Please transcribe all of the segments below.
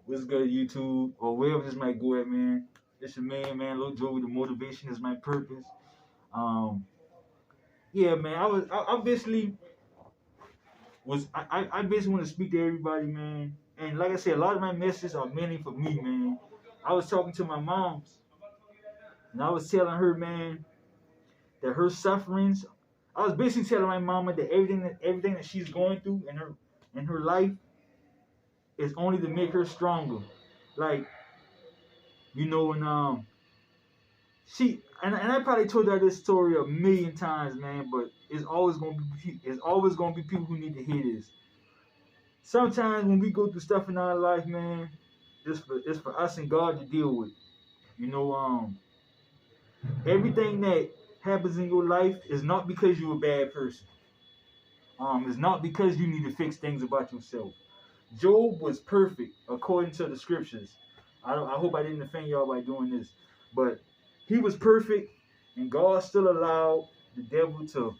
What's good, YouTube, or wherever this might go at, man. It's your man, Lil Joey. The motivation is my purpose. Um, yeah, man. I basically I basically want to speak to everybody, man. And like I said, a lot of my messages are mainly for me, man. I was talking to my moms, and I was telling her, man, that her sufferings. I was basically telling my mama that everything that she's going through in her life is only to make her stronger. Like, and I probably told her this story a million times, man, but it's always gonna be people who need to hear this. Sometimes when we go through stuff in our life, man, it's for us and God to deal with. Everything that happens in your life is not because you're a bad person. It's not because you need to fix things about yourself. Job was perfect according to the scriptures. I hope I didn't offend y'all by doing this, but he was perfect, and God still allowed the devil to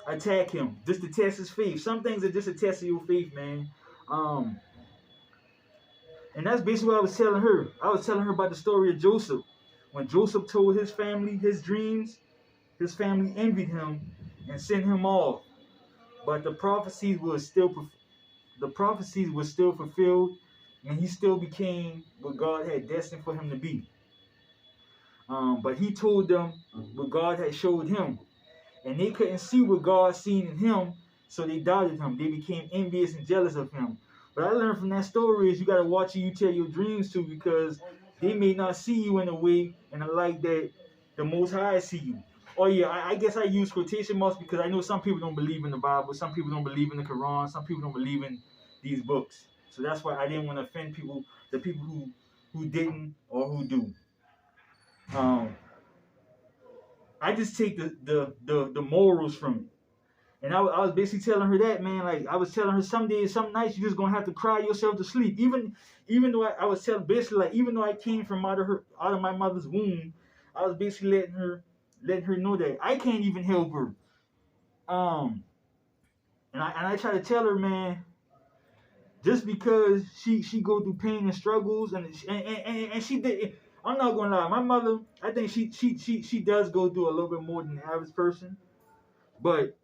attack him just to test his faith. Some things are just a test of your faith, man. And that's basically what I was telling her. I was telling her about the story of Joseph. When Joseph told his family his dreams, his family envied him and sent him off. But the prophecies were still fulfilled, and he still became what God had destined for him to be. But he told them what God had showed him, and they couldn't see what God seen in him, so they doubted him. They became envious and jealous of him. But I learned from that story is you got to watch who you tell your dreams to, because they may not see you in a way and a light that the Most High see you. Oh yeah, I guess I use quotation marks because I know some people don't believe in the Bible, some people don't believe in the Quran, some people don't believe in these books. So that's why I didn't want to offend people, the people who didn't or who do. I just take the morals from it. And I was basically telling her that, man. Like, I was telling her some days, some nights, you're just gonna have to cry yourself to sleep. Even though I was telling basically, like, even though I came from out of my mother's womb, I was basically letting her know that I can't even help her. And I try to tell her, man, just because she go through pain and struggles, and she did. I'm not gonna lie, my mother, I think she does go through a little bit more than the average person, but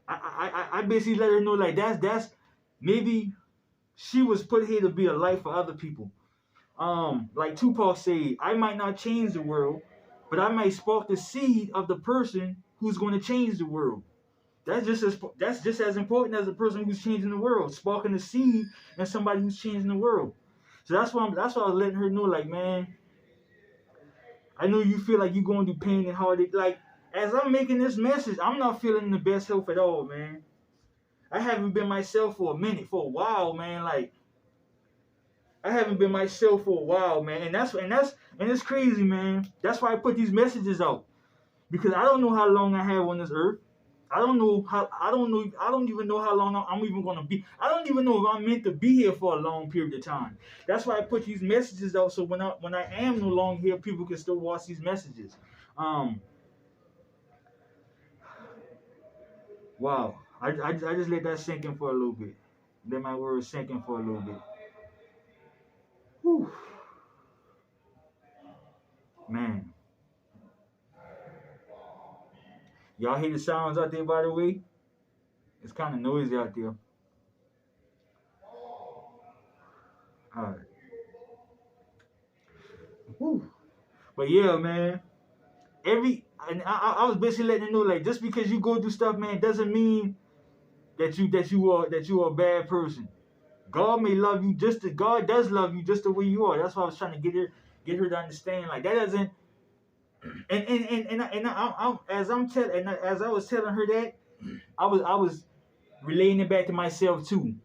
I basically let her know, like, that's maybe she was put here to be a light for other people. Like Tupac said, I might not change the world, but I might spark the seed of the person who's going to change the world. That's just as important as the person who's changing the world, sparking the seed and somebody who's changing the world. So that's why I was letting her know, like, man, I know you feel like you're going through pain and heartache. Like, as I'm making this message, I'm not feeling the best health at all, man. I haven't been myself for a while, man. Like, I haven't been myself for a while, man. And it's crazy, man. That's why I put these messages out. Because I don't know how long I have on this earth. I don't even know how long I'm even gonna be. I don't even know if I'm meant to be here for a long period of time. That's why I put these messages out, so when I am no longer here, people can still watch these messages. Wow. I just let that sink in for a little bit. Let my words sink in for a little bit. Whew. Man. Y'all hear the sounds out there, by the way? It's kind of noisy out there. Alright. Whew. But yeah, man. I was basically letting you know, like, just because you go through stuff, man, doesn't mean that you are a bad person. God may love you God does love you just the way you are. That's why I was trying to get her to understand. Like, that doesn't. As I was telling her that, I was relaying it back to myself too.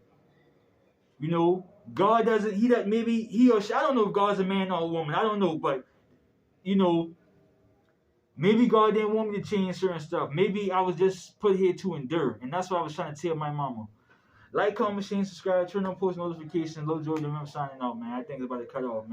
God doesn't. Maybe he or she. I don't know if God's a man or a woman. I don't know, but maybe God didn't want me to change certain stuff. Maybe I was just put here to endure, and that's what I was trying to tell my mama. Like, comment, share, subscribe, turn on post notifications. Lil Joey, signing out, man. I think it's about to cut off, man.